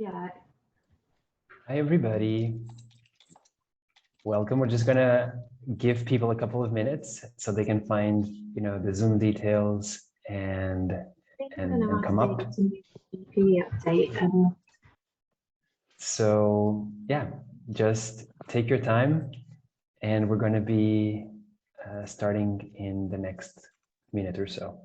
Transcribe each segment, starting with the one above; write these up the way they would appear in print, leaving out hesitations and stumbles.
Yeah. Hi, everybody. Welcome. We're just gonna give people a couple of minutes so they can find, the Zoom details and come up. Update. So yeah, just take your time, and we're going to be starting in the next minute or so.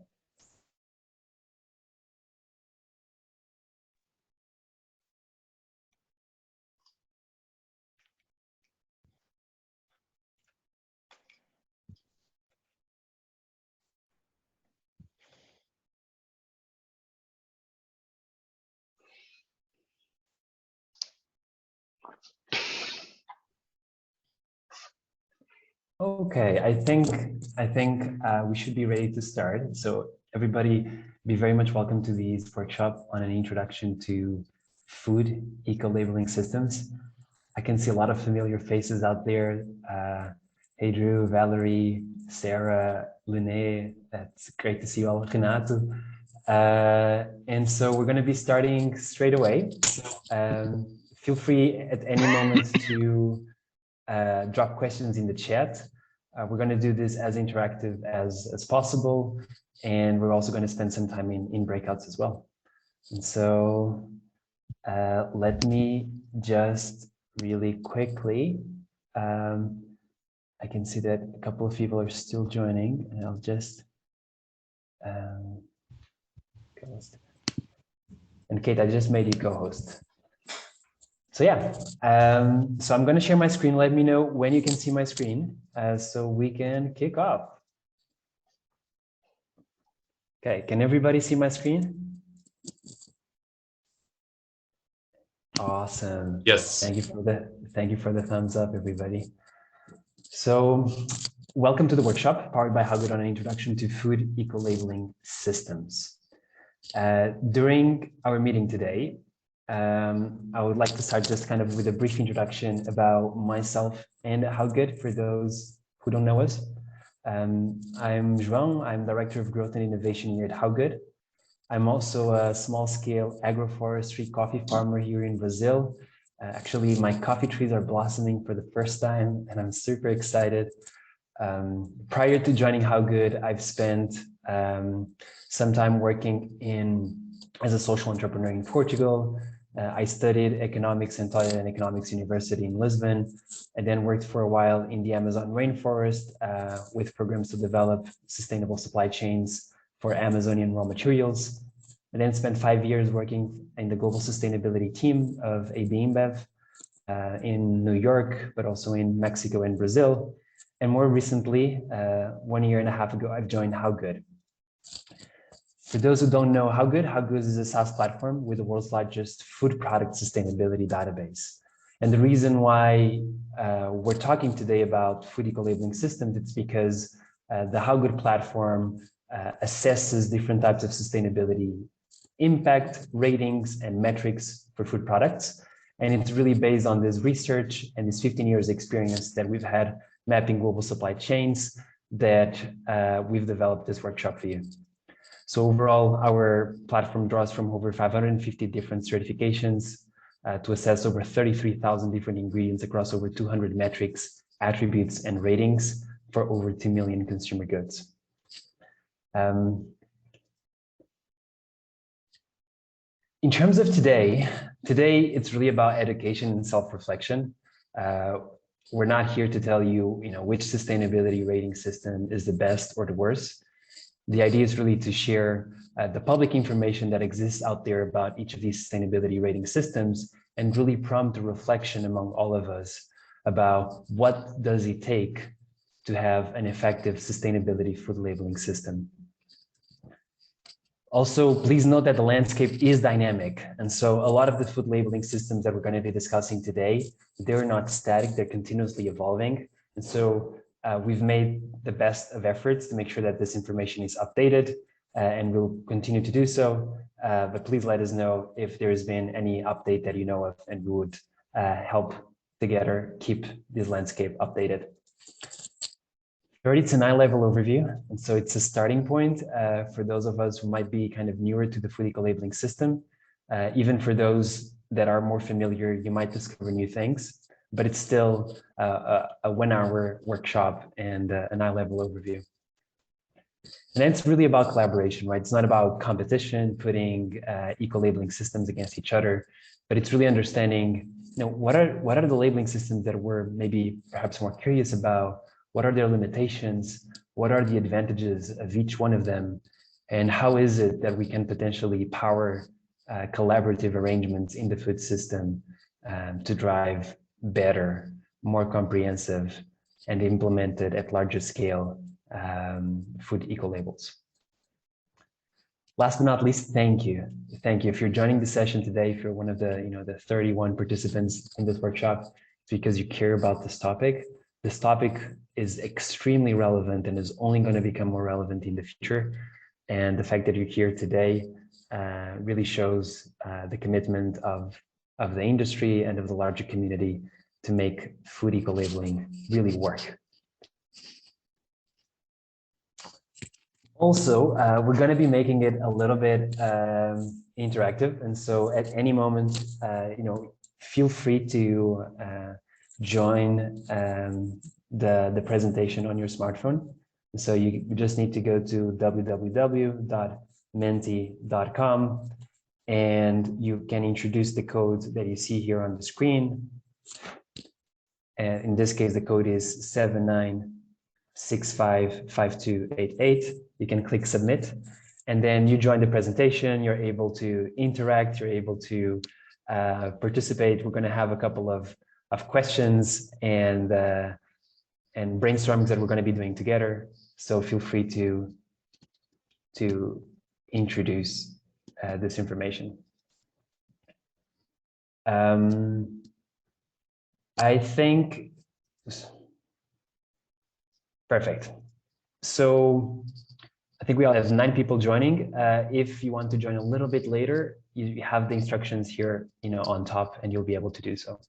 Okay, I think we should be ready to start. So everybody, be very much welcome to this workshop on an introduction to food eco-labeling systems. I can see a lot of familiar faces out there. Hey, Drew, Valerie, Sarah, Lene. That's great to see you all. Renato. And so we're going to be starting straight away. Feel free at any moment to drop questions in the chat. We're going to do this as interactive as possible, and we're also going to spend some time in breakouts as well. And so let me just really quickly, I can see that a couple of people are still joining, and I'll just and Kate, I just made you co-host. So yeah, so I'm going to share my screen. Let me know when you can see my screen so we can kick off. Okay, can everybody see my screen? Awesome. Yes. Thank you for the thumbs up, everybody. So welcome to the workshop powered by HowGood on an introduction to food eco-labeling systems. During our meeting today, I would like to start just kind of with a brief introduction about myself and HowGood for those who don't know us. I'm João. I'm Director of Growth and Innovation here at HowGood. I'm also a small-scale agroforestry coffee farmer here in Brazil. Actually, my coffee trees are blossoming for the first time, and I'm super excited. Prior to joining HowGood, I've spent some time working as a social entrepreneur in Portugal. I studied economics and taught at an economics university in Lisbon. I then worked for a while in the Amazon rainforest with programs to develop sustainable supply chains for Amazonian raw materials. I then spent 5 years working in the global sustainability team of AB InBev in New York, but also in Mexico and Brazil. And more recently, 1.5 years ago, I've joined HowGood. For those who don't know HowGood is a SaaS platform with the world's largest food product sustainability database. And the reason why we're talking today about food eco-labeling systems, it's because the HowGood platform assesses different types of sustainability impact, ratings, and metrics for food products. And it's really based on this research and this 15 years experience that we've had mapping global supply chains that we've developed this workshop for you. So overall, our platform draws from over 550 different certifications to assess over 33,000 different ingredients across over 200 metrics, attributes, and ratings for over 2 million consumer goods. In terms of today it's really about education and self-reflection. We're not here to tell you, which sustainability rating system is the best or the worst. The idea is really to share the public information that exists out there about each of these sustainability rating systems and really prompt a reflection among all of us about what does it take to have an effective sustainability food labeling system. Also, please note that the landscape is dynamic. And so a lot of the food labeling systems that we're going to be discussing today, they're not static, they're continuously evolving. And so we've made the best of efforts to make sure that this information is updated and we'll continue to do so. But please let us know if there's been any update that you know of, and we would help together keep this landscape updated. It's an eye-level overview, and so it's a starting point for those of us who might be kind of newer to the food eco-labeling system. Even for those that are more familiar, you might discover new things, but it's still a 1-hour workshop and an eye-level overview. And then it's really about collaboration, right? It's not about competition, putting eco-labeling systems against each other, but it's really understanding, what are the labeling systems that we're maybe perhaps more curious about? What are their limitations? What are the advantages of each one of them? And how is it that we can potentially power collaborative arrangements in the food system to drive better, more comprehensive, and implemented at larger scale food eco-labels. Last but not least, thank you. Thank you. If you're joining the session today, if you're one of the, the 31 participants in this workshop, it's because you care about this topic. This topic is extremely relevant and is only going to become more relevant in the future. And the fact that you're here today really shows the commitment of the industry and of the larger community to make food eco-labeling really work. Also, we're going to be making it a little bit interactive, and so at any moment, feel free to join the presentation on your smartphone. So you just need to go to www.menti.com, and you can introduce the code that you see here on the screen. And in this case, the code is 79655288. You can click submit, and then you join the presentation. You're able to interact. You're able to participate. We're going to have a couple of questions and brainstormings that we're going to be doing together. So feel free to introduce this information. I think. Perfect. So I think we all have 9 people joining. If you want to join a little bit later, you have the instructions here, on top, and you'll be able to do so.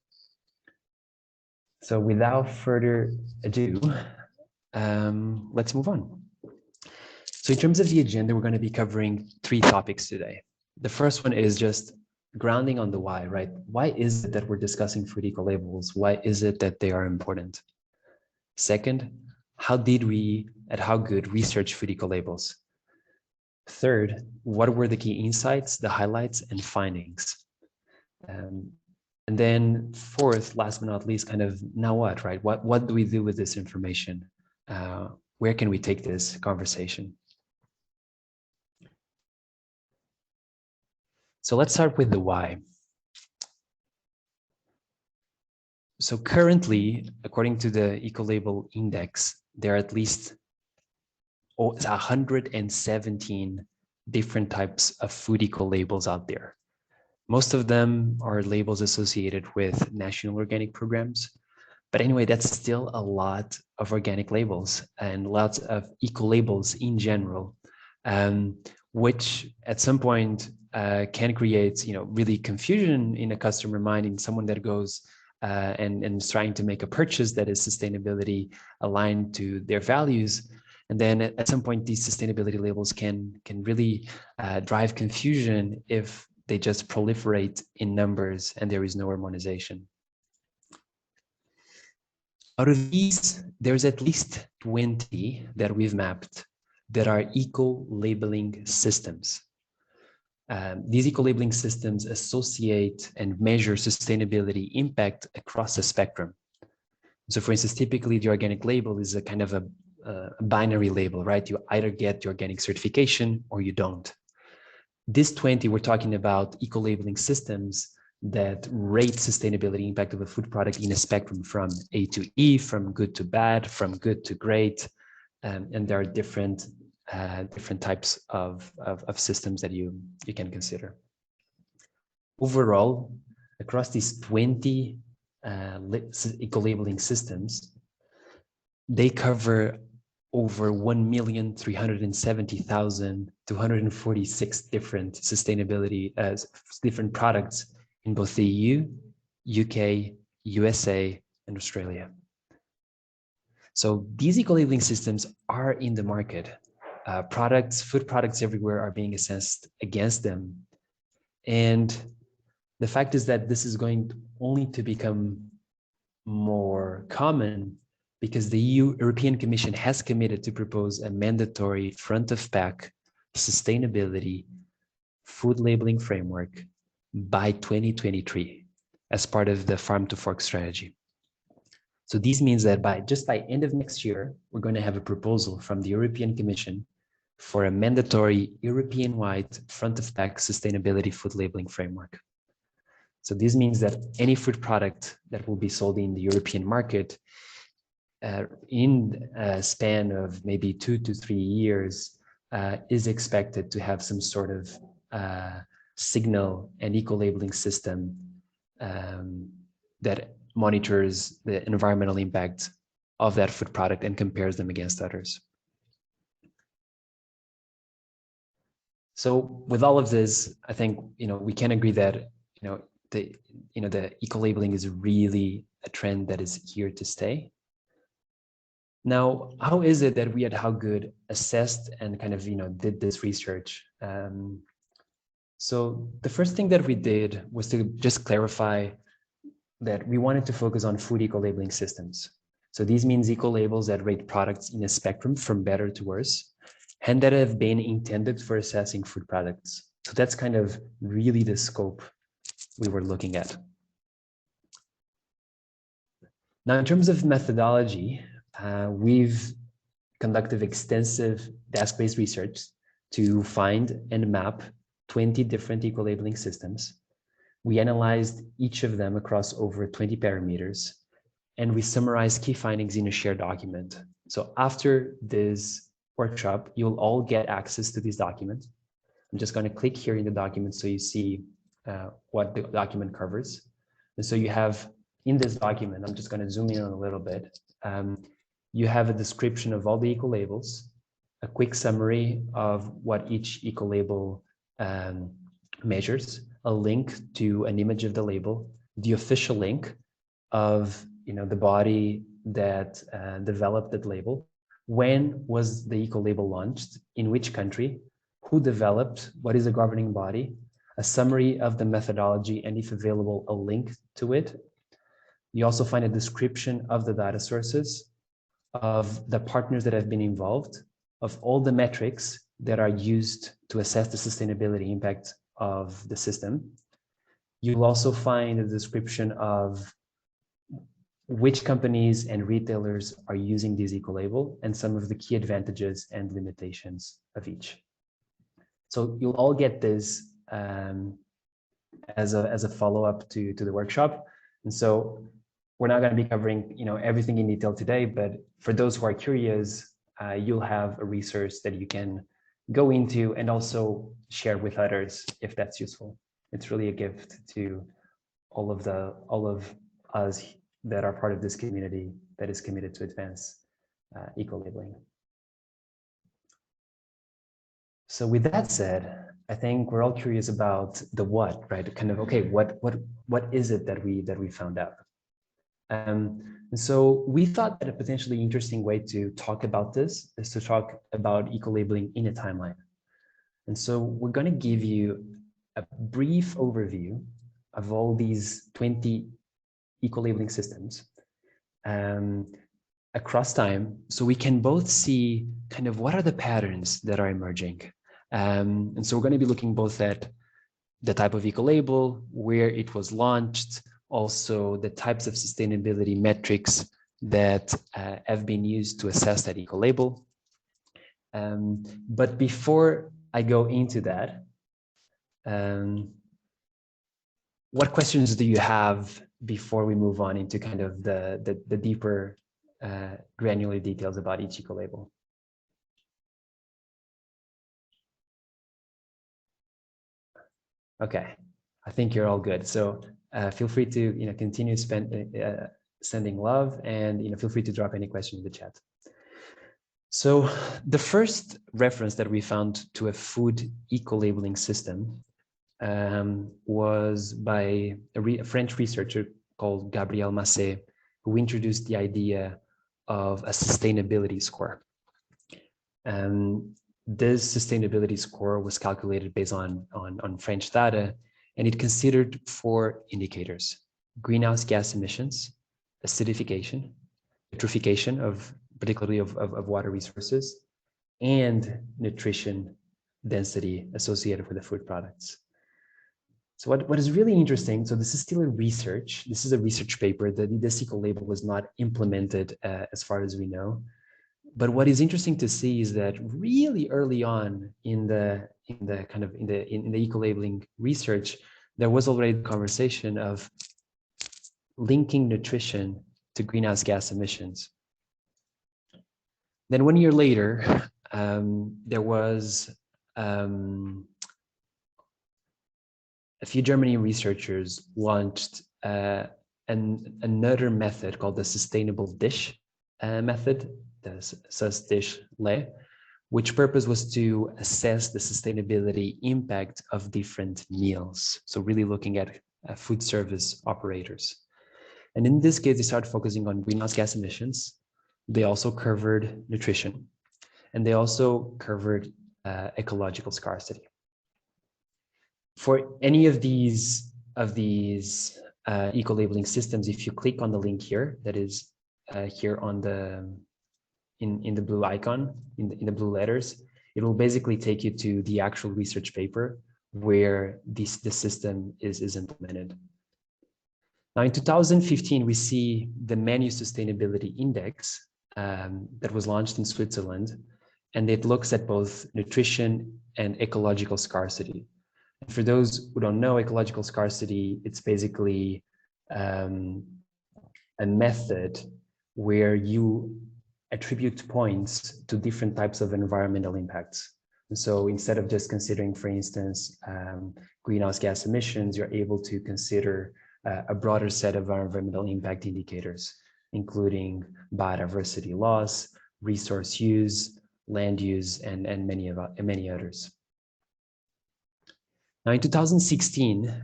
So without further ado, let's move on. So in terms of the agenda, we're going to be covering 3 topics today. The first one is just grounding on the why, right? Why is it that we're discussing food eco-labels? Why is it that they are important? Second, how did we at HowGood research food eco-labels? Third, what were the key insights, the highlights, and findings? And then fourth, last but not least, kind of now what, right? What do we do with this information? Where can we take this conversation? So let's start with the why. So currently, according to the Ecolabel Index, there are at least 117 different types of food eco-labels out there. Most of them are labels associated with national organic programs. But anyway, that's still a lot of organic labels and lots of eco-labels in general, which at some point can create, really confusion in a customer mind, in someone that goes and is trying to make a purchase that is sustainability aligned to their values. And then at some point, these sustainability labels can really drive confusion if they just proliferate in numbers and there is no harmonization. Out of these, there's at least 20 that we've mapped that are eco-labeling systems. These eco-labeling systems associate and measure sustainability impact across the spectrum. So for instance, typically the organic label is a kind of a binary label, right? You either get the organic certification or you don't. This 20, we're talking about eco-labeling systems that rate sustainability impact of a food product in a spectrum from A to E, from good to bad, from good to great. And there are different types of systems that you can consider. Overall, across these 20 eco-labeling systems, they cover over 1,370,246 different sustainability different products in both the EU, UK, USA, and Australia. So these eco-labeling systems are in the market. Food products everywhere are being assessed against them. And The fact is that this is going only to become more common because the European Commission has committed to propose a mandatory front of pack sustainability food labeling framework by 2023 as part of the farm to fork strategy. So this means that by end of next year, we're going to have a proposal from the European Commission for a mandatory European-wide front of pack sustainability food labeling framework. So this means that any food product that will be sold in the European market in a span of maybe 2 to 3 years is expected to have some sort of signal and eco-labeling system that monitors the environmental impact of that food product and compares them against others. So with all of this, I think we can agree that the eco-labeling is really a trend that is here to stay. Now, how is it that we at HowGood assessed and kind of did this research? So the first thing that we did was to just clarify that we wanted to focus on food eco-labeling systems. So these means eco-labels that rate products in a spectrum from better to worse, and that have been intended for assessing food products. So that's kind of really the scope we were looking at. Now, in terms of methodology, we've conducted extensive desk-based research to find and map 20 different eco-labeling systems. We analyzed each of them across over 20 parameters, and we summarized key findings in a shared document. So after this workshop, you'll all get access to this document. I'm just going to click here in the document so you see what the document covers. And so you have in this document, I'm just going to zoom in a little bit. You have a description of all the eco-labels, a quick summary of what each eco-label measures, a link to an image of the label, the official link of the body that developed that label, when was the eco-label launched, in which country, who developed, what is the governing body, a summary of the methodology, and if available, a link to it. You also find a description of the data sources, of the partners that have been involved, of all the metrics that are used to assess the sustainability impact of the system. You'll also find a description of which companies and retailers are using this eco-label and some of the key advantages and limitations of each. So you'll all get this as a follow-up to the workshop. And so we're not going to be covering everything in detail today, but for those who are curious, you'll have a resource that you can go into and also share with others if that's useful. It's really a gift to all of us that are part of this community that is committed to advance eco-labeling. So with that said, I think we're all curious about the what, right? Kind of, okay, what is it that we found out? And so we thought that a potentially interesting way to talk about this is to talk about eco-labeling in a timeline. And so we're going to give you a brief overview of all these 20 eco-labeling systems across time, so we can both see kind of what are the patterns that are emerging. And so we're going to be looking both at the type of eco-label, where it was launched, also the types of sustainability metrics that have been used to assess that eco-label. But before I go into that, what questions do you have before we move on into kind of the deeper granular details about each eco-label? Okay, I think you're all good. So feel free to continue sending love, and feel free to drop any question in the chat. So the first reference that we found to a food eco-labeling system was by a French researcher called Gabriel Massé, who introduced the idea of a sustainability score. This sustainability score was calculated based on French data, And it considered 4 indicators: greenhouse gas emissions, acidification, eutrophication of particularly of water resources, and nutrition density associated with the food products. So what is really interesting, so this is still a research, this is a research paper, this eco-label was not implemented as far as we know. But what is interesting to see is that really early on in the eco-labeling research, there was already the conversation of linking nutrition to greenhouse gas emissions. Then 1 year later, there was a few German researchers launched another method called the sustainable dish method, the SUS-DISH-LE, which purpose was to assess the sustainability impact of different meals. So really looking at food service operators. And in this case, they started focusing on greenhouse gas emissions. They also covered nutrition, and they also covered ecological scarcity. For any of these eco-labeling systems, if you click on the link here, that is here on the in the blue icon, in the blue letters, it will basically take you to the actual research paper where the system is implemented. Now, in 2015, we see the Menu Sustainability Index that was launched in Switzerland, and it looks at both nutrition and ecological scarcity. And for those who don't know, ecological scarcity, it's basically a method where you attribute points to different types of environmental impacts. And so instead of just considering, for instance, greenhouse gas emissions, you're able to consider a broader set of environmental impact indicators, including biodiversity loss, resource use, land use, and many others. Now, in 2016,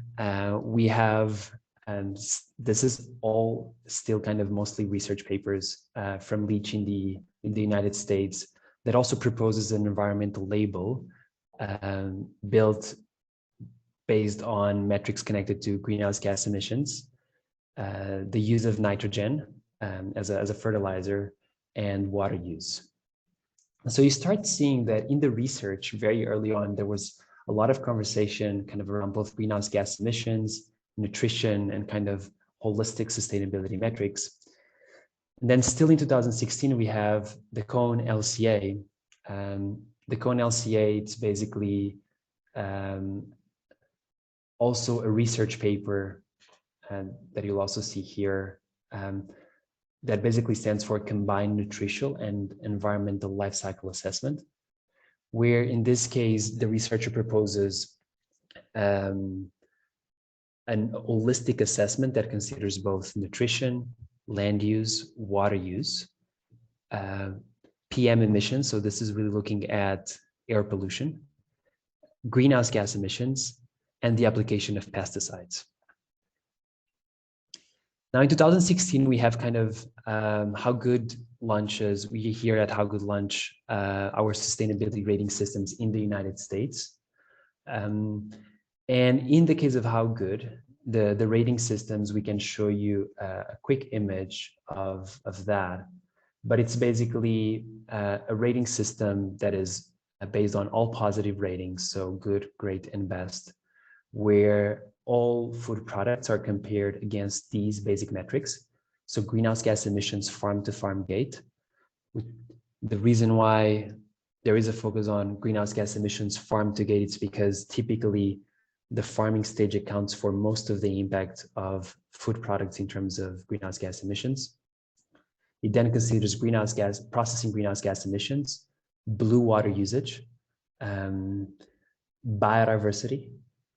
we have, and this is all still kind of mostly research papers from Leach in the United States, that also proposes an environmental label built based on metrics connected to greenhouse gas emissions, the use of nitrogen as a fertilizer, and water use. So you start seeing that in the research very early on, there was a lot of conversation kind of around both greenhouse gas emissions, nutrition, and kind of holistic sustainability metrics. And then still in 2016, we have the Cone LCA. The Cone LCA, it's basically also a research paper that you'll also see here that basically stands for Combined Nutritional and Environmental Life Cycle Assessment, where in this case, the researcher proposes an holistic assessment that considers both nutrition, land use, water use, PM emissions, so this is really looking at air pollution, greenhouse gas emissions, and the application of pesticides. Now, in 2016, we have kind of HowGood launches. We here at HowGood launch our sustainability rating systems in the United States. And in the case of HowGood, the rating systems, we can show you a quick image of that. But it's basically a rating system that is based on all positive ratings, so good, great, and best, where all food products are compared against these basic metrics. So greenhouse gas emissions farm to farm gate. The reason why there is a focus on greenhouse gas emissions farm to gate is because typically the farming stage accounts for most of the impact of food products in terms of greenhouse gas emissions. It then considers processing greenhouse gas emissions, blue water usage, biodiversity,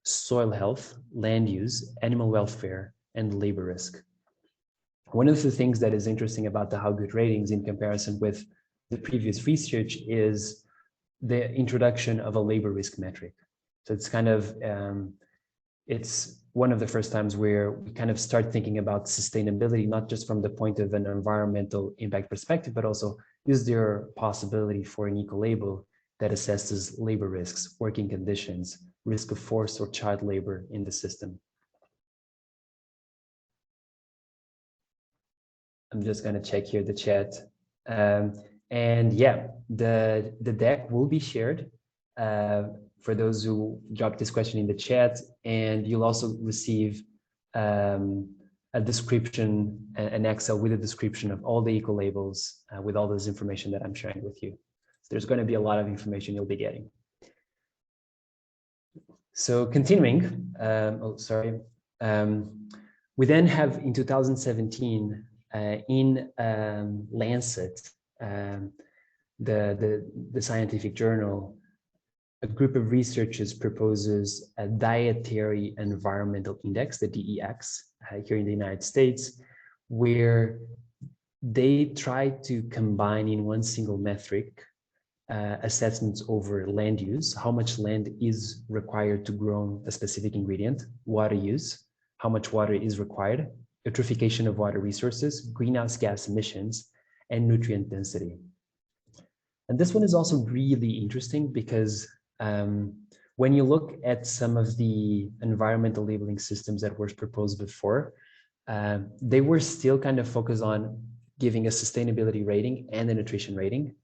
soil health, land use, animal welfare, and labor risk. One of the things that is interesting about the HowGood ratings in comparison with the previous research is the introduction of a labor risk metric. So it's kind of, it's one of the first times where we kind of start thinking about sustainability, not just from the point of an environmental impact perspective, but also is there a possibility for an eco-label that assesses labor risks, working conditions, risk of forced or child labor in the system. I'm just going to check here the chat. And yeah, the deck will be shared for those who dropped this question in the chat, and you'll also receive a description, an Excel with a description of all the eco-labels with all this information that I'm sharing with you. So there's going to be a lot of information you'll be getting. So continuing, we then have in 2017 in Lancet, the scientific journal, a group of researchers proposes a dietary environmental index, the DEX, here in the United States, where they try to combine in one single metric assessments over land use, how much land is required to grow a specific ingredient, water use, how much water is required, eutrophication of water resources, greenhouse gas emissions, and nutrient density. And this one is also really interesting because when you look at some of the environmental labeling systems that were proposed before, they were still kind of focused on giving a sustainability rating and a nutrition rating.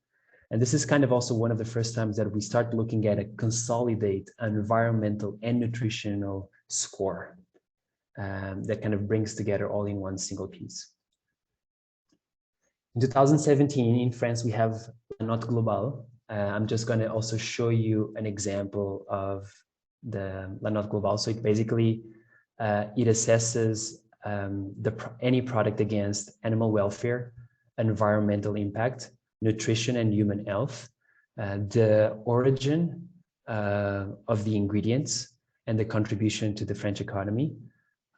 And this is kind of also one of the first times that we start looking at a consolidate environmental and nutritional score that kind of brings together all in one single piece. In 2017, in France, we have La Note Globale. I'm just going to also show you an example of the La Note Globale. So it basically, it assesses any product against animal welfare, environmental impact, nutrition and human health, the origin of the ingredients and the contribution to the French economy,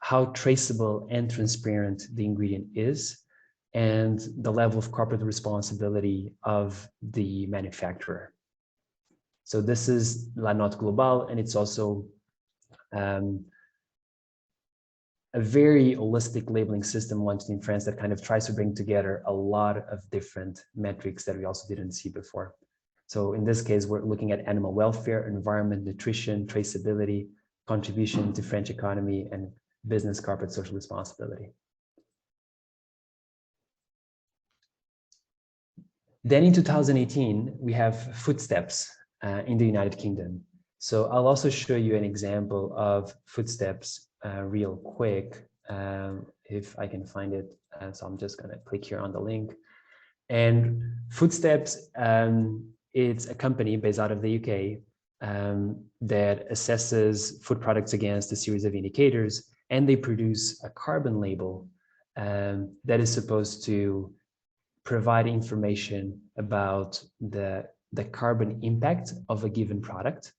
how traceable and transparent the ingredient is, and the level of corporate responsibility of the manufacturer. So this is La Note Globale, and it's also a very holistic labeling system launched in France that kind of tries to bring together a lot of different metrics that we also didn't see before. So in this case, we're looking at animal welfare, environment, nutrition, traceability, contribution to French economy, and business corporate social responsibility. Then in 2018, we have Footsteps in the United Kingdom. So I'll also show you an example of Footsteps real quick, if I can find it. So I'm just gonna click here on the link. And Footsteps, it's a company based out of the UK that assesses food products against a series of indicators, and they produce a carbon label that is supposed to provide information about the carbon impact of a given product.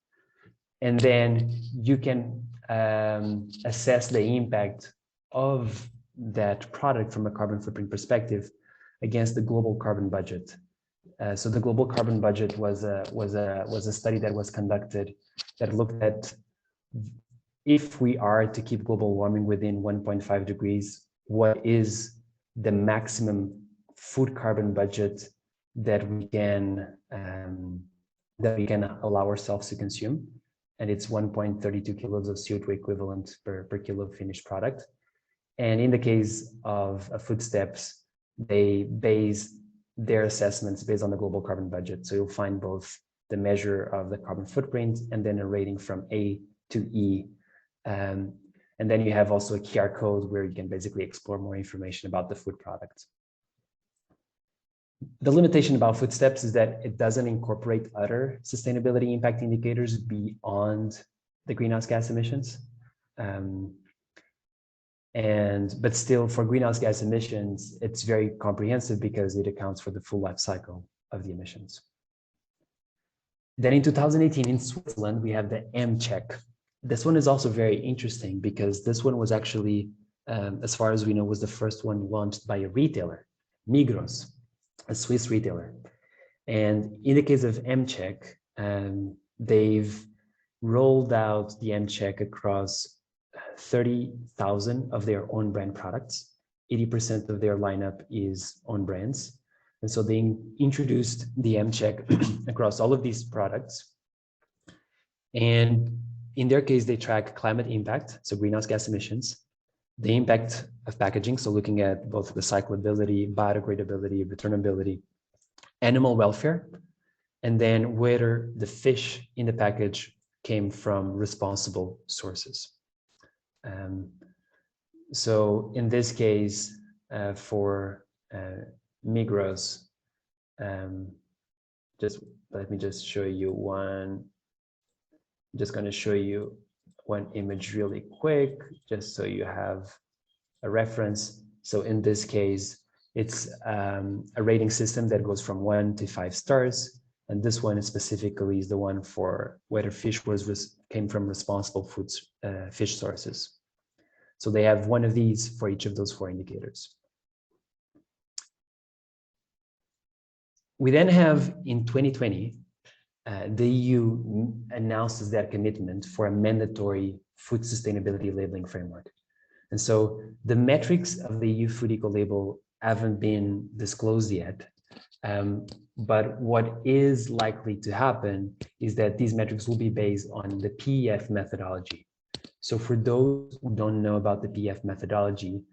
And then you can assess the impact of that product from a carbon footprint perspective against the global carbon budget. So the global carbon budget was a study that was conducted that looked at if we are to keep global warming within 1.5 degrees, what is the maximum food carbon budget that we can allow ourselves to consume, and it's 1.32 kilos of CO2 equivalent per kilo of finished product. And in the case of Footsteps, they base their assessments based on the global carbon budget. So you'll find both the measure of the carbon footprint and then a rating from A to E. And then you have also a QR code where you can basically explore more information about the food product. The limitation about Footsteps is that it doesn't incorporate other sustainability impact indicators beyond the greenhouse gas emissions. But still, for greenhouse gas emissions, it's very comprehensive because it accounts for the full life cycle of the emissions. Then in 2018 in Switzerland, we have the M-Check. This one is also very interesting because this one was actually, as far as we know, was the first one launched by a retailer, Migros, a Swiss retailer. And in the case of M-Check, they've rolled out the M-Check across 30,000 of their own brand products. 80% of their lineup is own brands. And so they introduced the M-Check across all of these products. And In their case, they track climate impact, so greenhouse gas emissions, the impact of packaging, so looking at both recyclability, biodegradability, returnability, animal welfare, and then whether the fish in the package came from responsible sources. So in this case, for Migros, just let me just show you one. I'm just going to show you one image really quick, just so you have a reference. So in this case, it's a rating system that goes from 1 to 5 stars. And this one specifically is the one for whether fish came from responsible fish sources. So they have one of these for each of those 4 indicators. We then have in 2020, the EU announces their commitment for a mandatory food sustainability labeling framework. And so the metrics of the EU food eco label haven't been disclosed yet. But what is likely to happen is that these metrics will be based on the PEF methodology. So for those who don't know about the PEF methodology,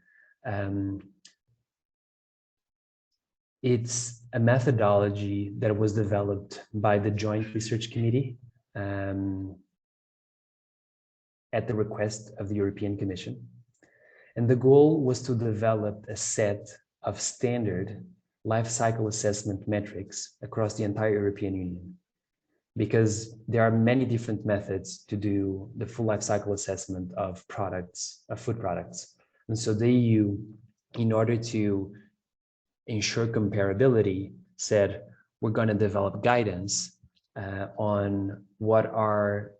it's a methodology that was developed by the Joint Research Committee at the request of the European Commission. And the goal was to develop a set of standard life cycle assessment metrics across the entire European Union, because there are many different methods to do the full life cycle assessment of products, of food products. And so the EU, in order to ensure comparability, said, we're going to develop guidance on what are,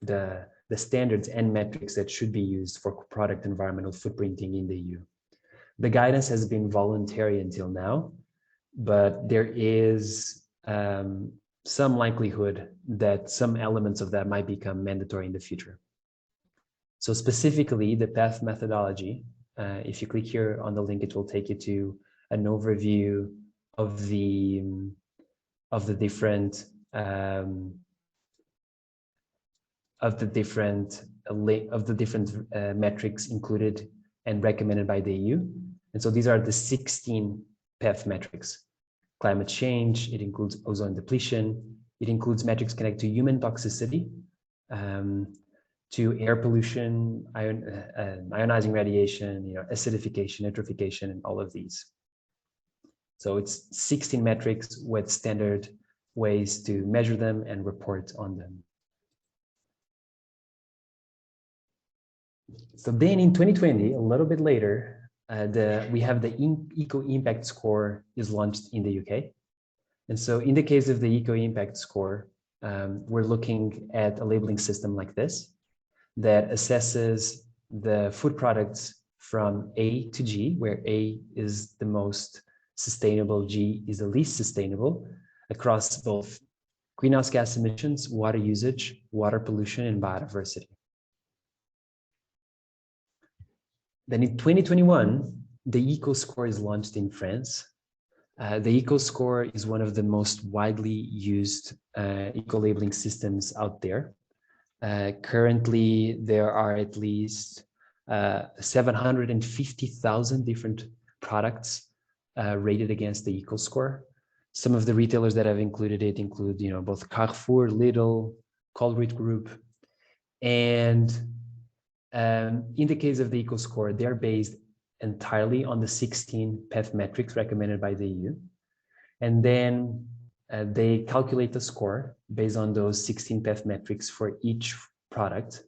the standards and metrics that should be used for product environmental footprinting in the EU. The guidance has been voluntary until now, but there is some likelihood that some elements of that might become mandatory in the future. So specifically, the PEF methodology, if you click here on the link, it will take you to an overview of the different metrics included and recommended by the EU. And so these are the 16 PEF metrics. Climate change, it includes ozone depletion, it includes metrics connected to human toxicity, to air pollution, ionizing radiation, acidification, eutrophication, and all of these. So it's 16 metrics with standard ways to measure them and report on them. So then in 2020, a little bit later, we have the Eco Impact Score is launched in the UK. And so in the case of the Eco Impact Score, we're looking at a labeling system like this that assesses the food products from A to G, where A is the most sustainable, G is the least sustainable, across both greenhouse gas emissions, water usage, water pollution, and biodiversity. Then in 2021, the Eco Score is launched in France. The Eco Score is one of the most widely used eco-labeling systems out there. Currently, there are at least 750,000 different products rated against the Eco Score. Some of the retailers that have included it include, both Carrefour, Lidl, Colruyt Group, and in the case of the Eco Score, they're based entirely on the 16 PEF metrics recommended by the EU. And then they calculate the score based on those 16 PEF metrics for each product.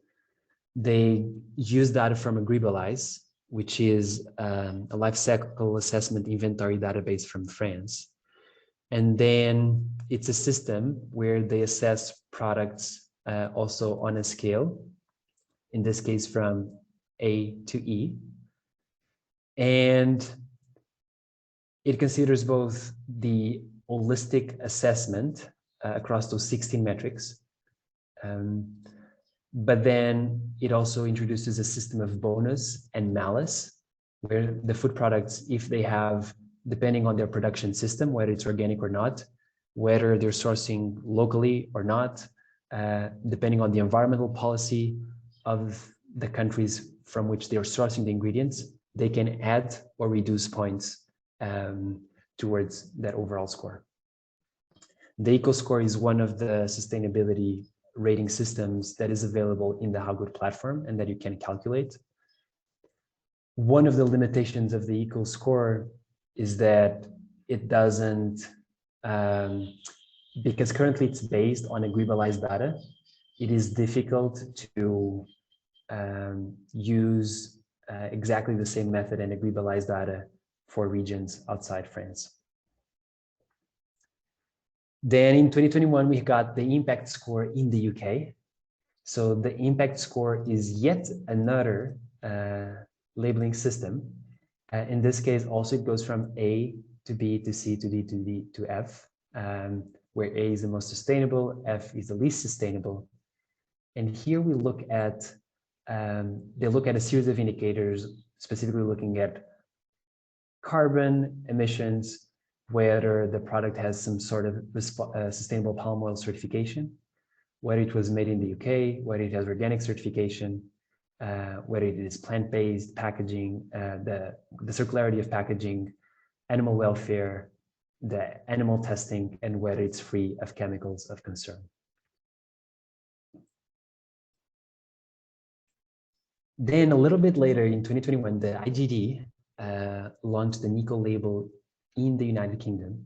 They use data from Ecolabels, which is a life cycle assessment inventory database from France. And then it's a system where they assess products also on a scale, in this case from A to E. And it considers both the holistic assessment across those 16 metrics, but then it also introduces a system of bonus and malus, where the food products, if they have, depending on their production system, whether it's organic or not, whether they're sourcing locally or not, depending on the environmental policy of the countries from which they are sourcing the ingredients, they can add or reduce points towards that overall score. The Eco Score is one of the sustainability rating systems that is available in the HowGood platform and that you can calculate. One of the limitations of the Eco Score is that it doesn't, because currently it's based on agreeabilized data, it is difficult to use exactly the same method and agreeabilized data for regions outside France. Then in 2021, we got the impact score in the UK. So the impact score is yet another labeling system. In this case, also it goes from A to B to C to D to D to F, where A is the most sustainable, F is the least sustainable. And here we look at, they look at a series of indicators, specifically looking at carbon emissions, whether the product has some sort of sustainable palm oil certification, whether it was made in the UK, whether it has organic certification, whether it is plant-based packaging, the circularity of packaging, animal welfare, the animal testing, and whether it's free of chemicals of concern. Then a little bit later in 2021, the IGD launched an eco label in the United Kingdom.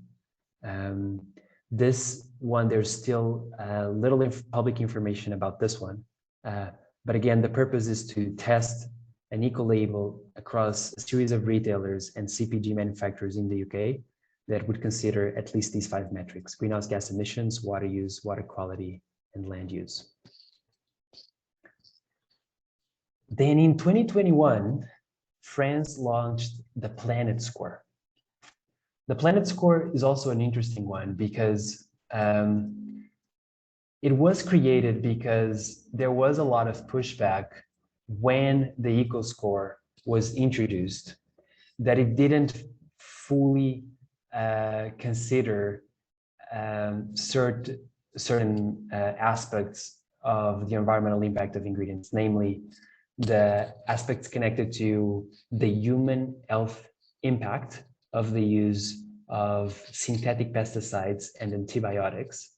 This one, there's still little public information about this one. But again, the purpose is to test an eco label across a series of retailers and CPG manufacturers in the UK that would consider at least these 5 metrics: greenhouse gas emissions, water use, water quality, and land use. Then in 2021, France launched the Planet Score. The Planet Score is also an interesting one because it was created because there was a lot of pushback when the Eco Score was introduced, that it didn't fully consider certain aspects of the environmental impact of ingredients, namely the aspects connected to the human health impact of the use of synthetic pesticides and antibiotics.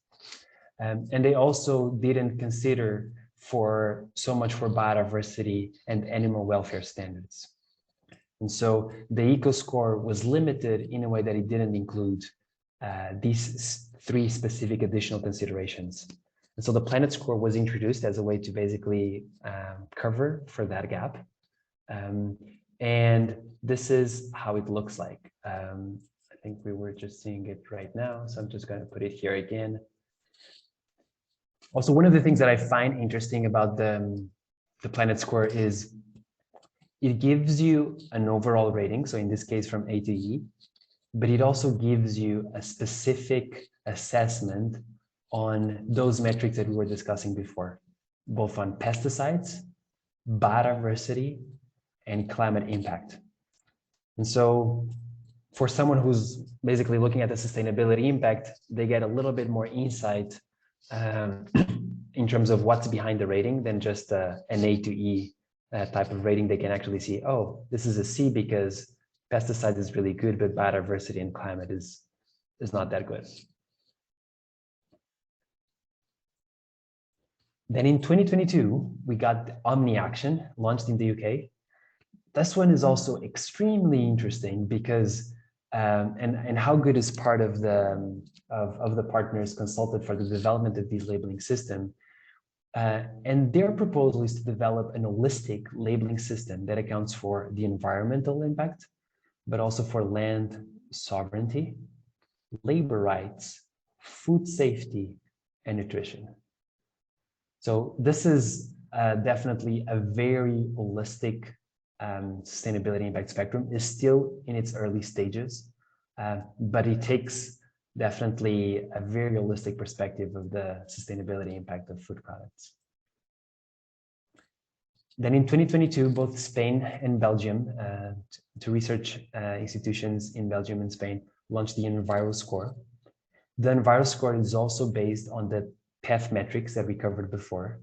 And they also didn't consider so much for biodiversity and animal welfare standards. And so the Eco Score was limited in a way that it didn't include these 3 specific additional considerations. And so the Planet Score was introduced as a way to basically cover for that gap. And this is how it looks like. I think we were just seeing it right now, so I'm just going to put it here again. Also, one of the things that I find interesting about the Planet Score is it gives you an overall rating, so in this case from A to E, but it also gives you a specific assessment on those metrics that we were discussing before, both on pesticides, biodiversity, and climate impact. And so for someone who's basically looking at the sustainability impact, they get a little bit more insight in terms of what's behind the rating than just an A to E type of rating. They can actually see, oh, this is a C because pesticide is really good, but biodiversity and climate is not that good. Then in 2022, we got Omni Action launched in the UK. This one is also extremely interesting because and HowGood is part of the partners consulted for the development of this labeling system. And their proposal is to develop an holistic labeling system that accounts for the environmental impact, but also for land sovereignty, labor rights, food safety, and nutrition. So this is definitely a very holistic sustainability impact spectrum. Is still in its early stages, but it takes definitely a very holistic perspective of the sustainability impact of food products. Then in 2022, both Spain and Belgium, two research institutions in Belgium and Spain launched the Enviro Score. The Enviro Score is also based on the PEF metrics that we covered before.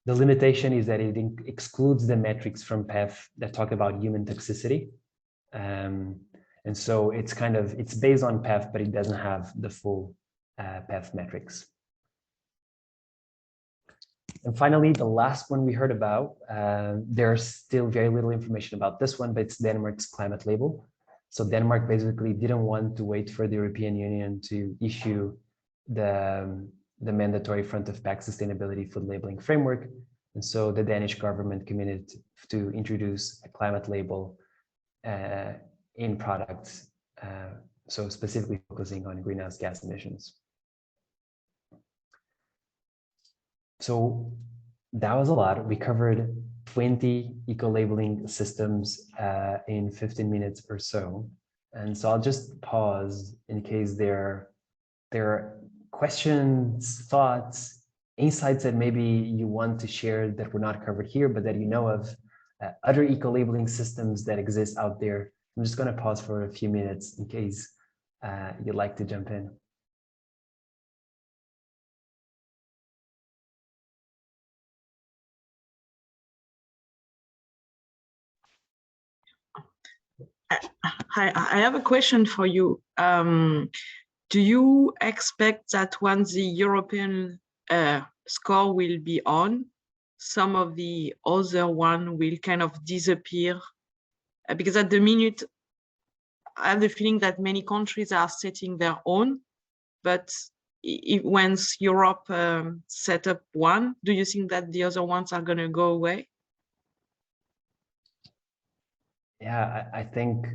The limitation is that it excludes the metrics from PEF that talk about human toxicity. And so it's based on PEF, but it doesn't have the full PEF metrics. And finally, the last one we heard about, there's still very little information about this one, but it's Denmark's climate label. So Denmark basically didn't want to wait for the European Union to issue the mandatory front of pack sustainability food labeling framework. And so the Danish government committed to introduce a climate label in products, so specifically focusing on greenhouse gas emissions. So that was a lot. We covered 20 eco-labeling systems in 15 minutes or so. And so I'll just pause in case there are questions, thoughts, insights that maybe you want to share that were not covered here, but that you know of other eco-labeling systems that exist out there. I'm just going to pause for a few minutes in case you'd like to jump in. Hi, I have a question for you. Do you expect that once the European score will be on, some of the other one will kind of disappear? Because at the minute, I have the feeling that many countries are setting their own, but once Europe set up one, do you think that the other ones are going to go away? Yeah, I think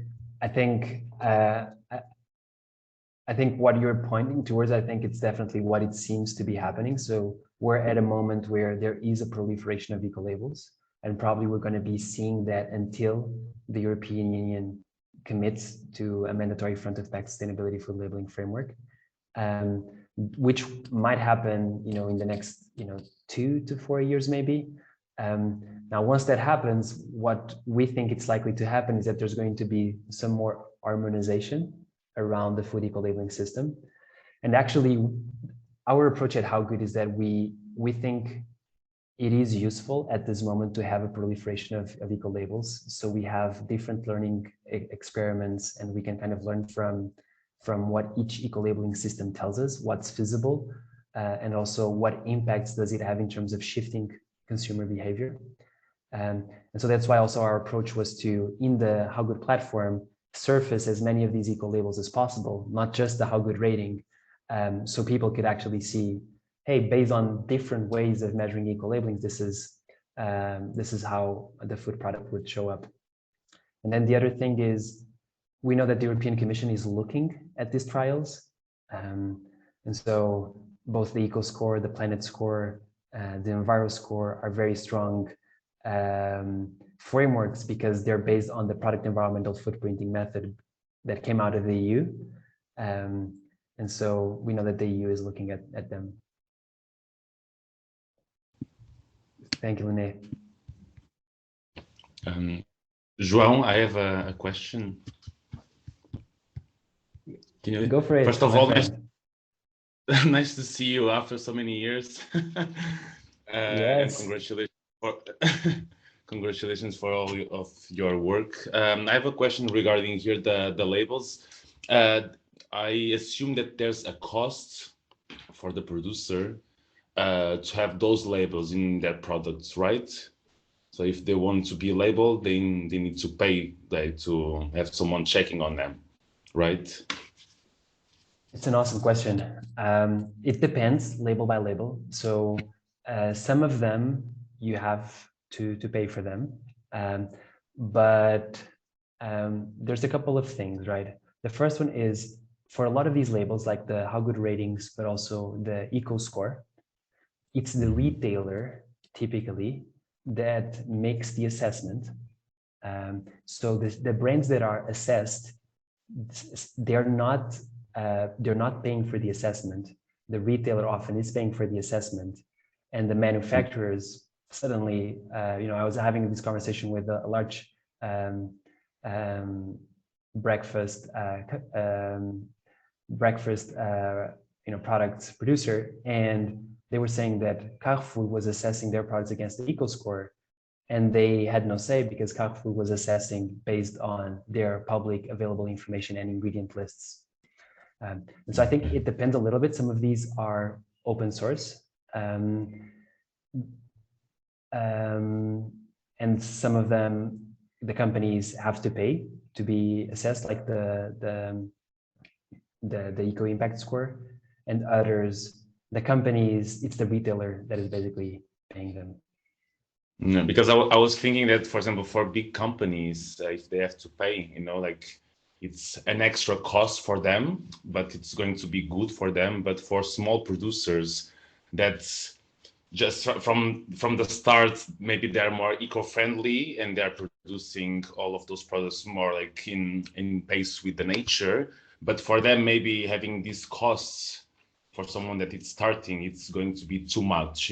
what you're pointing towards, I think it's definitely what it seems to be happening. So we're at a moment where there is a proliferation of eco-labels, and probably we're going to be seeing that until the European Union commits to a mandatory front of pack sustainability food labeling framework, which might happen, in the next, 2 to 4 years, maybe. Now, once that happens, what we think it's likely to happen is that there's going to be some more harmonization around the food eco-labeling system. And actually, our approach at HowGood is that we think it is useful at this moment to have a proliferation of eco-labels. So we have different learning experiments, and we can kind of learn from what each eco-labeling system tells us, what's feasible, and also what impacts does it have in terms of shifting consumer behavior. And so that's why also our approach was to, in the HowGood platform, surface as many of these eco-labels as possible, not just the HowGood rating, so people could actually see, hey, based on different ways of measuring eco-labeling, this is how the food product would show up. And then the other thing is, we know that the European Commission is looking at these trials. And so both the Eco Score, the Planet Score, the Enviro Score are very strong frameworks because they're based on the product environmental footprinting method that came out of the EU. And so we know that the EU is looking at them. Thank you, Lene. João, I have a question. Can you go for it? First of all, nice to see you after so many years. Yes. And congratulations for all of your work. I have a question regarding here the labels. I assume that there's a cost for the producer to have those labels in their products, right? So if they want to be labeled, they need to pay to have someone checking on them, right? It's an awesome question. It depends label by label. So some of them you have to pay for them, but there's a couple of things, right? The first one is, for a lot of these labels, like the HowGood ratings, but also the Eco Score, it's the retailer typically that makes the assessment. So the brands that are assessed, they're not paying for the assessment. The retailer often is paying for the assessment, and the manufacturers suddenly, I was having this conversation with a large breakfast products producer, and they were saying that Carrefour was assessing their products against the eco score, and they had no say because Carrefour was assessing based on their public available information and ingredient lists. And so I think it depends a little bit. Some of these are open source, and some of them the companies have to pay to be assessed, like the eco impact score, and others the companies, it's the retailer that is basically paying them. No, because I was thinking that, for example, for big companies, if they have to pay, like it's an extra cost for them, but it's going to be good for them. But for small producers, that's just from the start, maybe they're more eco-friendly and they're producing all of those products more like in pace with the nature. But for them, maybe having these costs for someone that is starting, it's going to be too much,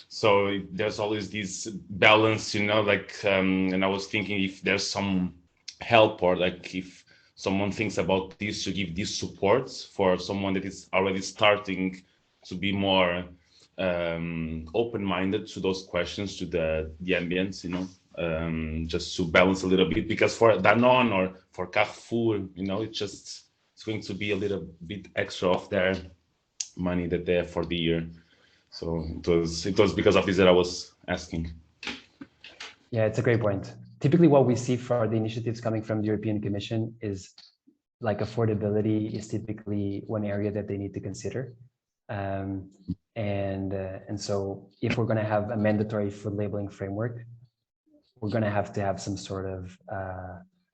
So there's always this balance, and I was thinking if there's some help, or like if someone thinks about this, to give this support for someone that is already starting to be more open-minded to those questions, to the ambience, just to balance a little bit, because for Danone or for Carrefour, it's going to be a little bit extra of their money that they have for the year. So it was because of this that I was asking. Yeah, it's a great point. Typically what we see for the initiatives coming from the European Commission is like affordability is typically one area that they need to consider. And so if we're going to have a mandatory food labeling framework, we're going to have some sort of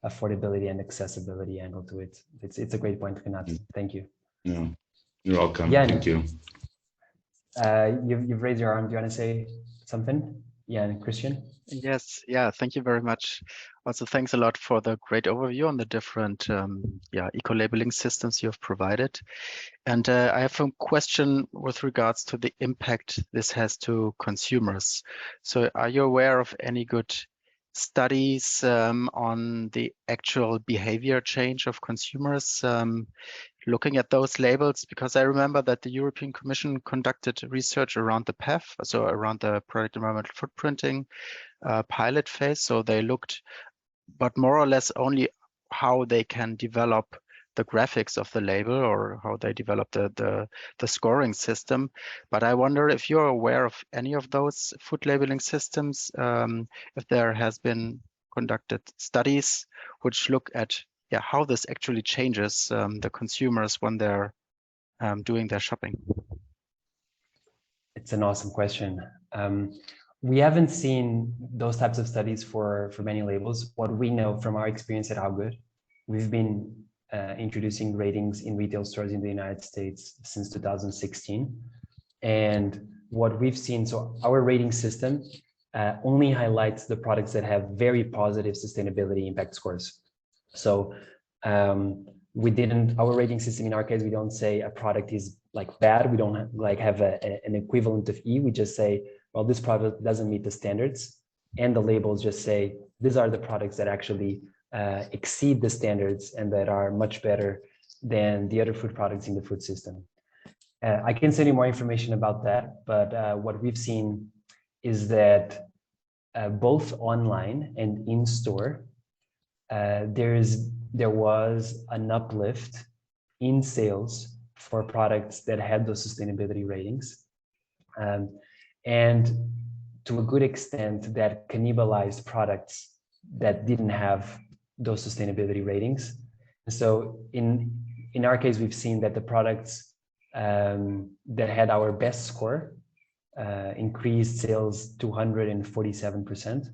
affordability and accessibility angle to it. It's a great point, Renato. Thank you. Yeah, you're welcome. Yeah, thank you. You've raised your arm. Do you want to say something? Yeah, and Christian? Yes, yeah, thank you very much. Also, thanks a lot for the great overview on the different eco-labeling systems you have provided. And I have a question with regards to the impact this has to consumers. So are you aware of any good studies on the actual behavior change of consumers looking at those labels? Because I remember that the European Commission conducted research around the PEF, so around the product environmental footprinting pilot phase. So they looked, but more or less only how they can develop the graphics of the label, or how they develop the scoring system. But I wonder if you're aware of any of those food labeling systems, if there has been conducted studies which look at how this actually changes the consumers when they're doing their shopping. It's an awesome question. We haven't seen those types of studies for many labels. What we know from our experience at HowGood, we've been introducing ratings in retail stores in the United States since 2016. And what we've seen, so our rating system only highlights the products that have very positive sustainability impact scores. So our rating system in our case, we don't say a product is like bad. We don't like have an equivalent of E. We just say, well, this product doesn't meet the standards. And the labels just say, these are the products that actually exceed the standards and that are much better than the other food products in the food system. I can send you more information about that, but what we've seen is that both online and in store, there was an uplift in sales for products that had those sustainability ratings. And to a good extent, that cannibalized products that didn't have those sustainability ratings. And so in our case, we've seen that the products that had our best score increased sales 247%.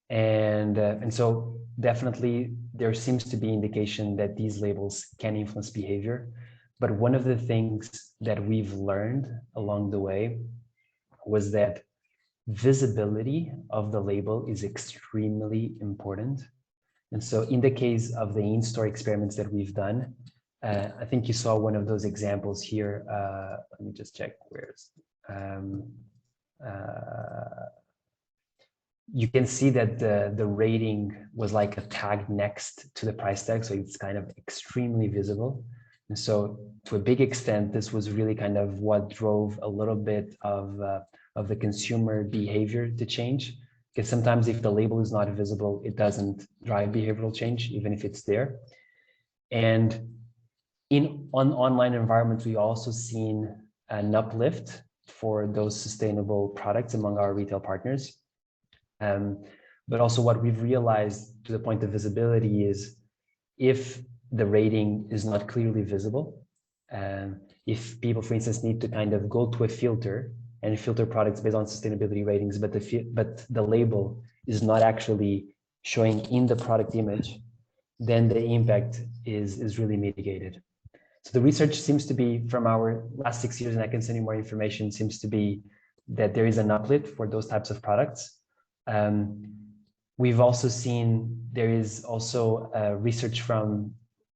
And so definitely there seems to be indication that these labels can influence behavior. But one of the things that we've learned along the way was that visibility of the label is extremely important. And so in the case of the in-store experiments that we've done, I think you saw one of those examples here. Let me just check where's you can see that the rating was like a tag next to the price tag, so it's kind of extremely visible. And so to a big extent, this was really kind of what drove a little bit of the consumer behavior to change. Because sometimes if the label is not visible, it doesn't drive behavioral change, even if it's there. And on online environments, we also seen an uplift for those sustainable products among our retail partners. But also what we've realized to the point of visibility is if the rating is not clearly visible, if people, for instance, need to kind of go to a filter and filter products based on sustainability ratings, but the label is not actually showing in the product image, then the impact is really mitigated. So the research seems to be from our last 6 years, and I can send you more information, seems to be that there is an uplift for those types of products. We've also seen there is also research from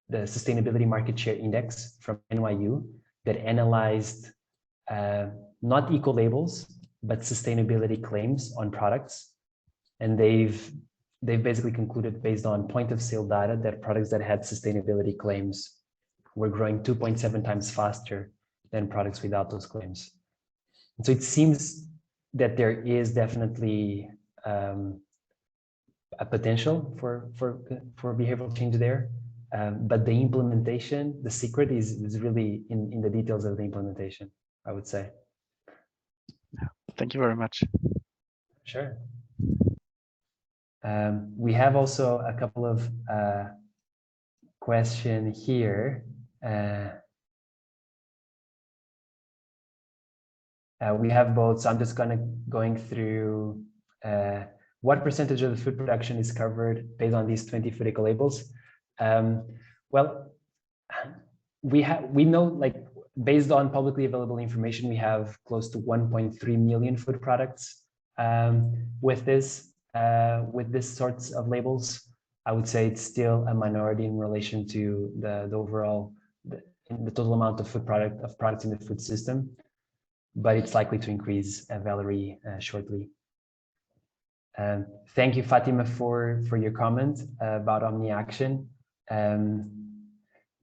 the Sustainability Market Share Index from NYU that analyzed not eco-labels, but sustainability claims on products. And they've basically concluded based on point of sale data that products that had sustainability claims were growing 2.7 times faster than products without those claims. And so it seems that there is definitely a potential for behavioral change there. But the implementation, the secret is really in the details of the implementation, I would say. Thank you very much. Sure. We have also a couple of questions here. We have both, so I'm just going through what percentage of the food production is covered based on these 20 food eco-labels. Well, we know, like, based on publicly available information, we have close to 1.3 million food products with this sorts of labels. I would say it's still a minority in relation to the overall the total amount of products in the food system, but it's likely to increase, Valerie, shortly. Thank you, Fatima, for your comment about OmniAction.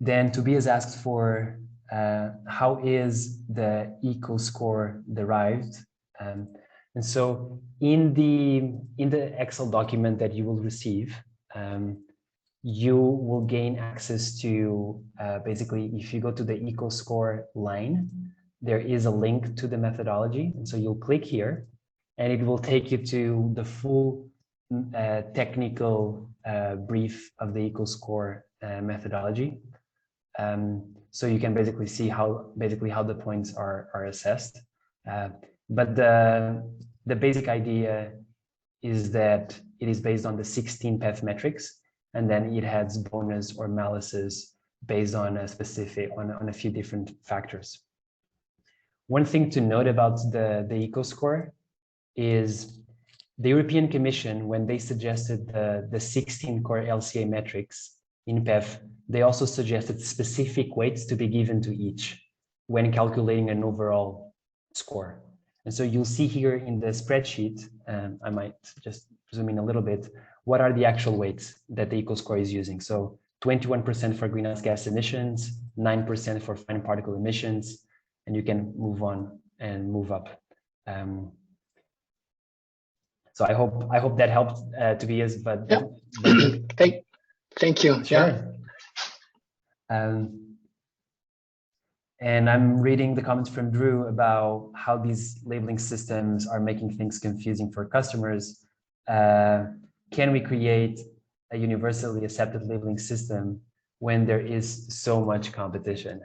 Then Tobias asks for how is the eco score derived? And so in the Excel document that you will receive, you will gain access to basically, if you go to the eco score line, there is a link to the methodology. And so you'll click here and it will take you to the full technical brief of the eco score methodology. So you can basically see how the points are assessed. But the basic idea is that it is based on the 16 PEF metrics, and then it has bonus or maluses based on a few different factors. One thing to note about the eco score is the European Commission, when they suggested the 16 core LCA metrics in PEF, they also suggested specific weights to be given to each when calculating an overall score. And so you'll see here in the spreadsheet, I might just zoom in a little bit, what are the actual weights that the eco score is using. So 21% for greenhouse gas emissions, 9% for fine particle emissions, and you can move on and move up. So I hope that helped Tobias, but yeah. Thank you. Sure. Yeah. And I'm reading the comments from Drew about how these labeling systems are making things confusing for customers. Can we create a universally accepted labeling system when there is so much competition?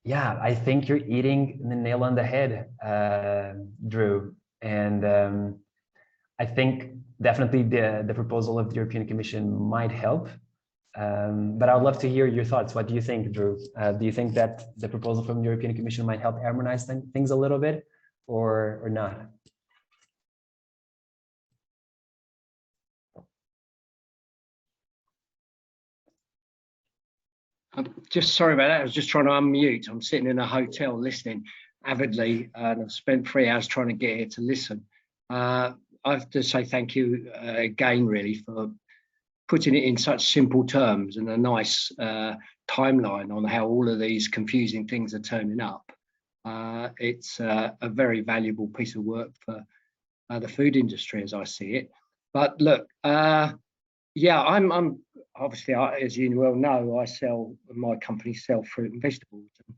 Yeah, I think you're hitting the nail on the head, Drew. And I think definitely the proposal of the European Commission might help. But I'd love to hear your thoughts. What do you think, Drew? Do you think that the proposal from the European Commission might help harmonize things a little bit, or not? I'm just sorry about that. I was just trying to unmute. I'm sitting in a hotel listening avidly, and I've spent 3 hours trying to get here to listen. I have to say thank you again, really, for putting it in such simple terms and a nice timeline on how all of these confusing things are turning up, it's a very valuable piece of work for the food industry as I see it. But look, yeah, I'm obviously, as you well know, my company sell fruit and vegetables, and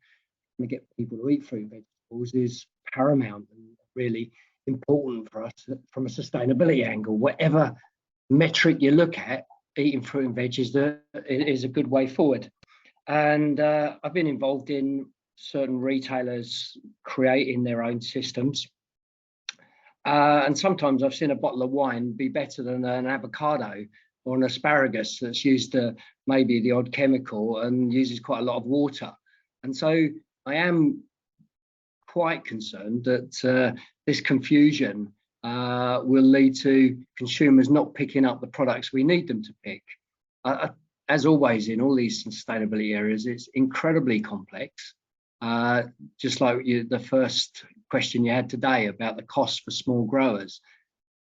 to get people to eat fruit and vegetables is paramount and really important for us from a sustainability angle. Whatever metric you look at, eating fruit and veg is a good way forward. And I've been involved in certain retailers creating their own systems. And sometimes I've seen a bottle of wine be better than an avocado or an asparagus that's used maybe the odd chemical and uses quite a lot of water. And so I am quite concerned that this confusion will lead to consumers not picking up the products we need them to pick. As always in all these sustainability areas, it's incredibly complex. Just like the first question you had today about the cost for small growers.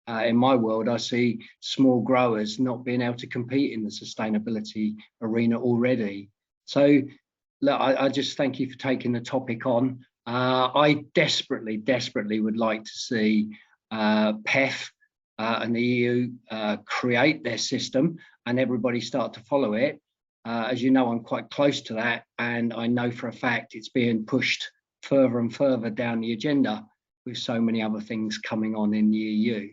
In my world, I see small growers not being able to compete in the sustainability arena already. So look, I just thank you for taking the topic on. I desperately would like to see PEF and the EU create their system and everybody start to follow it. As you know, I'm quite close to that, and I know for a fact it's being pushed further and further down the agenda with so many other things coming on in the EU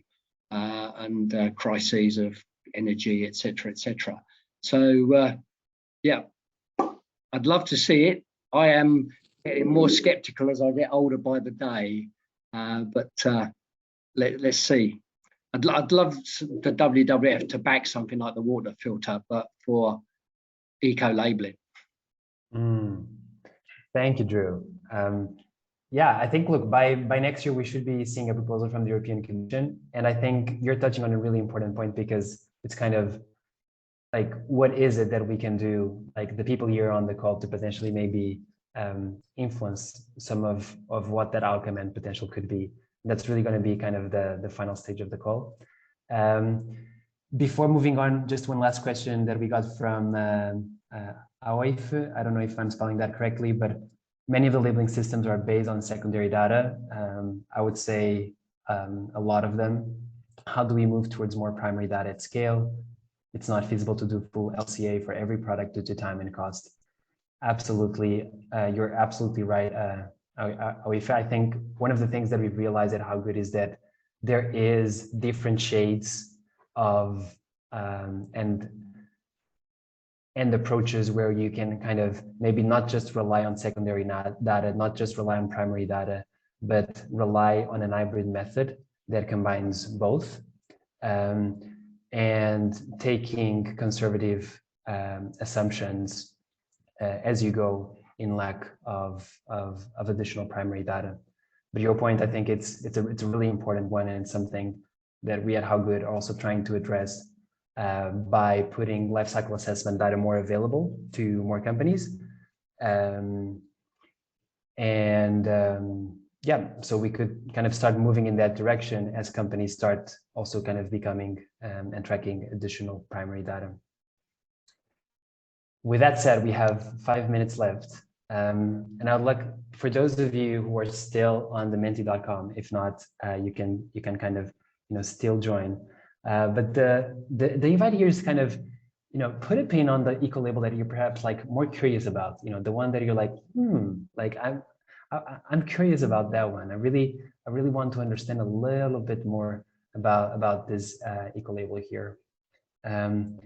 and crises of energy, etc., etc. So yeah, I'd love to see it. I am getting more skeptical as I get older by the day, but let's see. I'd love the WWF to back something like the water filter, but for eco-labeling. Thank you, Drew. Yeah, I think, look, by next year, we should be seeing a proposal from the European Commission. And I think you're touching on a really important point, because it's kind of like, what is it that we can do, like the people here on the call, to potentially maybe influence some of what that outcome and potential could be. That's really going to be kind of the final stage of the call. Before moving on, just one last question that we got from Aoif. I don't know if I'm spelling that correctly, but many of the labeling systems are based on secondary data. I would say a lot of them. How do we move towards more primary data at scale? It's not feasible to do full LCA for every product due to time and cost. Absolutely, you're absolutely right. I think one of the things that we've realized at HowGood is that there is different shades of and approaches where you can kind of maybe not just rely on secondary data, not just rely on primary data, but rely on an hybrid method that combines both, and taking conservative assumptions as you go in lack of additional primary data. But your point, I think it's a really important one, and it's something that we at HowGood are also trying to address by putting life cycle assessment data more available to more companies. Yeah, so we could kind of start moving in that direction as companies start also kind of becoming and tracking additional primary data. With that said, we have 5 minutes left. And I'd like, for those of you who are still on the menti.com, if not, you can kind of, still join. But the invite here is kind of, put a pin on the eco label that you're perhaps like more curious about, the one that you're like, like I'm curious about that one. I really want to understand a little bit more about this eco label here. And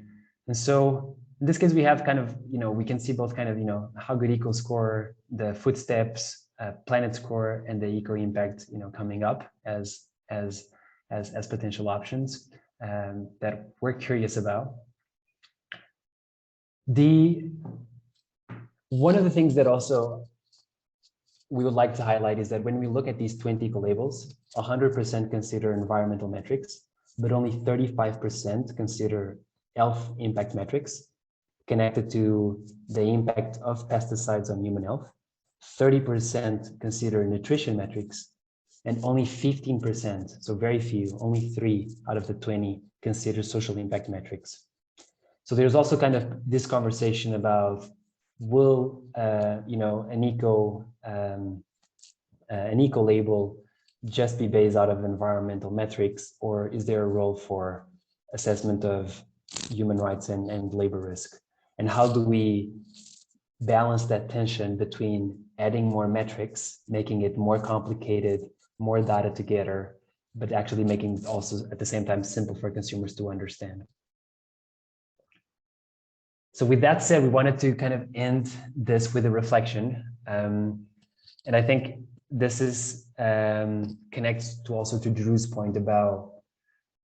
so in this case, we have kind of, we can see both kind of, HowGood Eco Score, the footsteps, Planet Score, and the Eco Impact, coming up as potential options that we're curious about. One of the things that also we would like to highlight is that when we look at these 20 eco labels, 100% consider environmental metrics, but only 35% consider health impact metrics connected to the impact of pesticides on human health. 30% consider nutrition metrics, and only 15%, so very few, only 3 out of the 20 consider social impact metrics. So there's also kind of this conversation about will an eco label just be based out of environmental metrics, or is there a role for assessment of human rights and labor risk? And how do we balance that tension between adding more metrics, making it more complicated, more data together, but actually making it also at the same time simple for consumers to understand? So with that said, we wanted to kind of end this with a reflection. And I think this is connects to also to Drew's point about,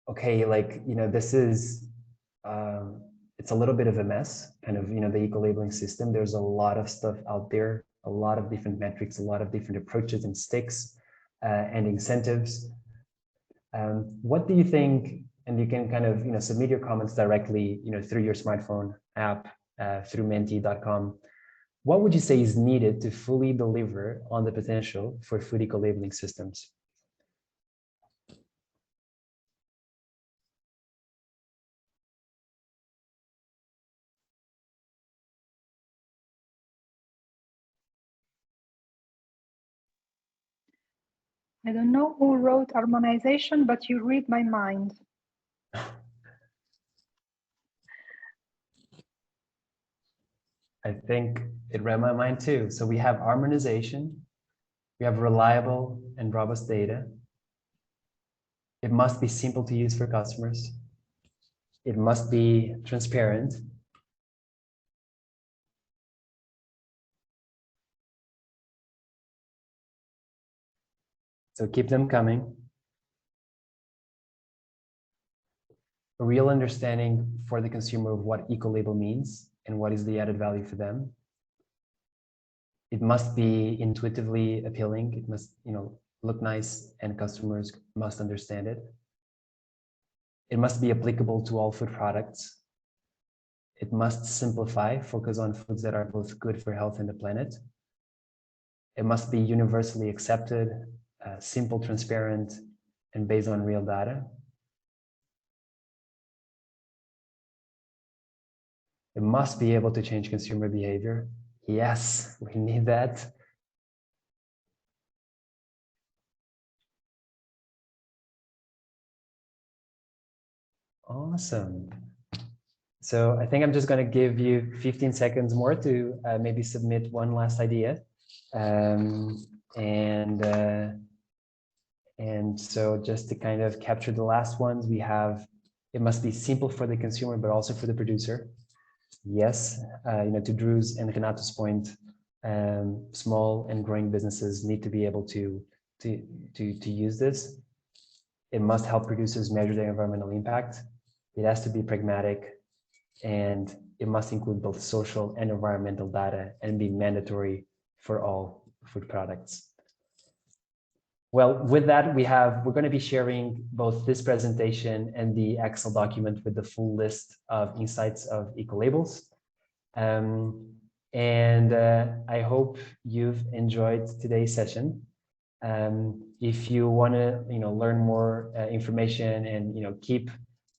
okay, like, this is, it's a little bit of a mess, kind of, the eco-labeling system. There's a lot of stuff out there, a lot of different metrics, a lot of different approaches and sticks and incentives. What do you think? And you can kind of, submit your comments directly, through your smartphone app, through menti.com. What would you say is needed to fully deliver on the potential for food eco-labeling systems? I don't know who wrote harmonization, but you read my mind. I think it read my mind too. So we have harmonization, we have reliable and robust data. It must be simple to use for customers. It must be transparent. So keep them coming. A real understanding for the consumer of what eco-label means and what is the added value for them. It must be intuitively appealing. It must, look nice, and customers must understand it. It must be applicable to all food products. It must simplify, focus on foods that are both good for health and the planet. It must be universally accepted, simple, transparent, and based on real data. It must be able to change consumer behavior. Yes, we need that. Awesome. So I think I'm just going to give you 15 seconds more to maybe submit one last idea. And so just to kind of capture the last ones, we have, it must be simple for the consumer, but also for the producer. Yes, to Drew's and Renato's point, small and growing businesses need to be able to use this. It must help producers measure their environmental impact. It has to be pragmatic, and it must include both social and environmental data and be mandatory for all food products. Well, with that, we're going to be sharing both this presentation and the Excel document with the full list of insights of Ecolabels. I hope you've enjoyed today's session. If you want to, learn more information and keep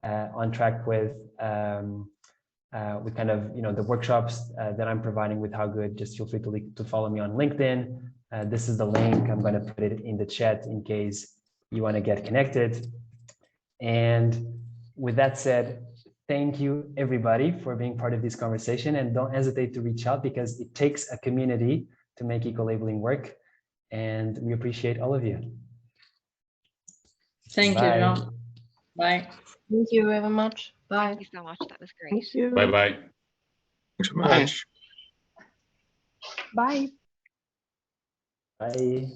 on track with kind of the workshops that I'm providing with HowGood, just feel free to follow me on LinkedIn. This is the link. I'm going to put it in the chat in case you want to get connected. And with that said, thank you everybody for being part of this conversation, and don't hesitate to reach out because it takes a community to make eco-labeling work. And we appreciate all of you. Thank you, Jean. Bye. Thank you very much. Bye. Thank you so much. That was great. Thank you. Bye-bye. Thanks so much. Bye. Bye.